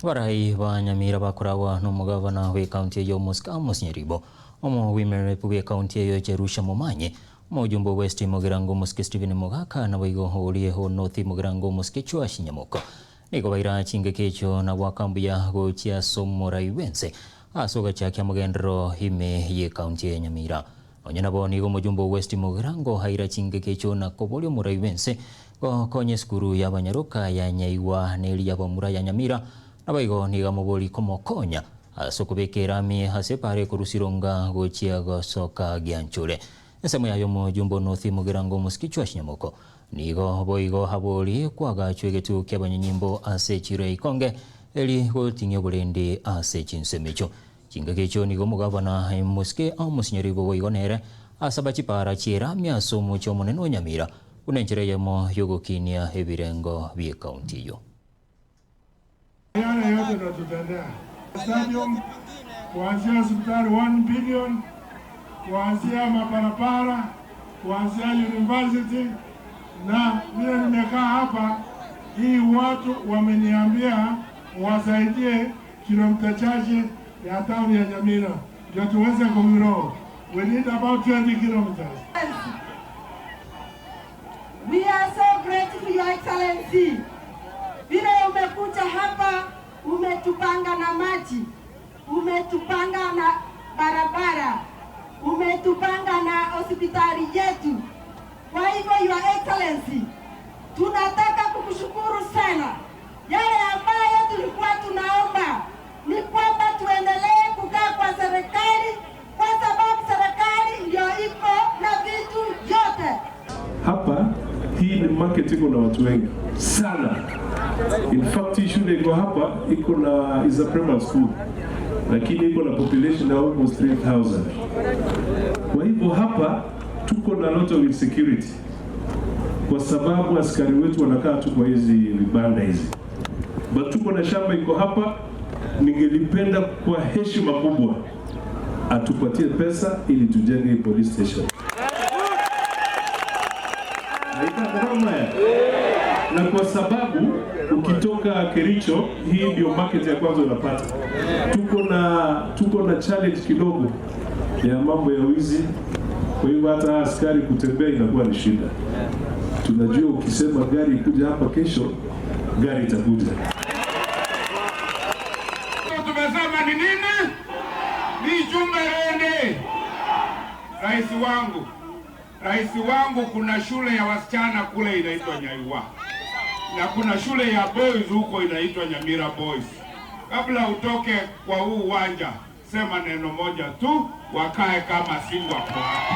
Warai wa Nyamira bakorawa n'umugavana wa kaunti ya Amos Nyaribo omo women rep wa kaunti ya Jerusha Momanyi mujumbo West Mugirango Muske Stephen Mugaka na baigo orie ho North Mugirango Muske Chwashi Nyamoko niko baira chinge kecho na wakambuya gochia somorai wense asoga chakya mugendro hime ye kaunti ya Nyamira onyana bo nigo mujumbo West Mugirango haira chinge kecho na kobolyo murai wense konye skuru ya banyaruka ya nyaiwa neli ya bamura ya Nyamira abaigo niga muboli komokonya asokubekera mi hasepare kurusironga gochia gosoka gianchule nsemo yayo mujumbo North Mugirango Muske Chwashi Nyamoko nigo boigo haboli kwaga chwegetu kyabanyanyimbo ase chire ikonge eli gotinye bulendi ase chinsemecho chingakecho nigo mugavana Muske Amos Nyaribo boigonere asaba chipara chira myaso mucho muneno Nyamira unenjere yemo yogokinia ebirengo bye county yo. Yale yote tunatutendea. Stadium kuanzia hospitali 1 billion, kuanzia mabarabara, kuanzia university, na vile nimekaa hapa hii watu wameniambia wasaidie kilomita chache ya town ya Nyamira ndio tuweze kugrow. We need about 20 kilometers. We are so grateful, Your Excellency. Vile umekuja hapa, umetupanga na maji, umetupanga na barabara, umetupanga na hospitali yetu. Kwa hivyo, Your Excellency, tunataka kukushukuru sana. Yale ambayo tulikuwa tunaomba ni kwamba tuendelee kukaa kwa serikali, kwa sababu serikali ndio iko na vitu yote. Hapa hii ni market iko na watu wengi sana. In fact, shule iko hapa iko na is a primary school, lakini iko na population ya almost 3,000. Kwa hivyo hapa tuko na lot of insecurity kwa sababu askari wetu wanakaa tu kwa hizi vibanda hizi. But tuko na shamba iko hapa, ningelipenda kwa heshima kubwa atupatie pesa ili tujenge police station. Na kwa sababu ukitoka Kericho hii ndio market ya kwanza unapata. Tuko na challenge kidogo ya mambo ya wizi. Kwa hiyo hata askari kutembea inakuwa ni shida. Tunajua ukisema gari kuja hapa kesho, gari itakuja. Tumesema ni nini? Ni Jumberende. Rais wangu kuna shule ya wasichana kule inaitwa Nyaiwa. Na kuna shule ya boys huko inaitwa Nyamira Boys. Kabla utoke kwa huu uwanja, sema neno moja tu, wakae kama singwa kwa hapa.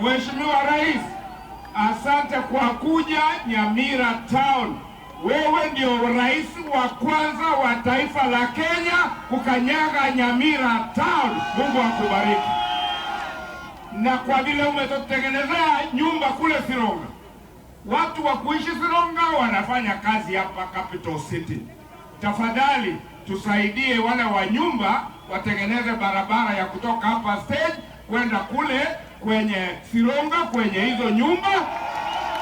Mheshimiwa Rais, asante kwa kuja Nyamira Town. Wewe ndio rais wa kwanza wa taifa la Kenya kukanyaga Nyamira Town. Mungu akubariki. Na kwa vile umetutengenezea nyumba kule Sironga, watu wa kuishi Sironga wanafanya kazi hapa Capital City. Tafadhali tusaidie wale wa nyumba watengeneze barabara ya kutoka hapa stage kwenda kule kwenye Sironga kwenye hizo nyumba,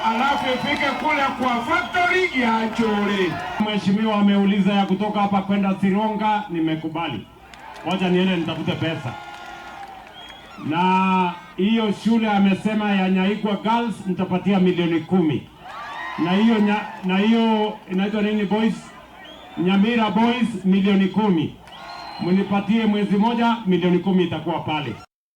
alafu ifike kule kwa factory ya Chole. Mheshimiwa ameuliza ya kutoka hapa kwenda Sironga, nimekubali. Wacha niende nitafute pesa. Na hiyo shule amesema ya Nyaigwa Girls nitapatia milioni 10. Na hiyo inaitwa nini boys? Nyamira Boys milioni 10. Mnipatie mwezi moja milioni 10 itakuwa pale.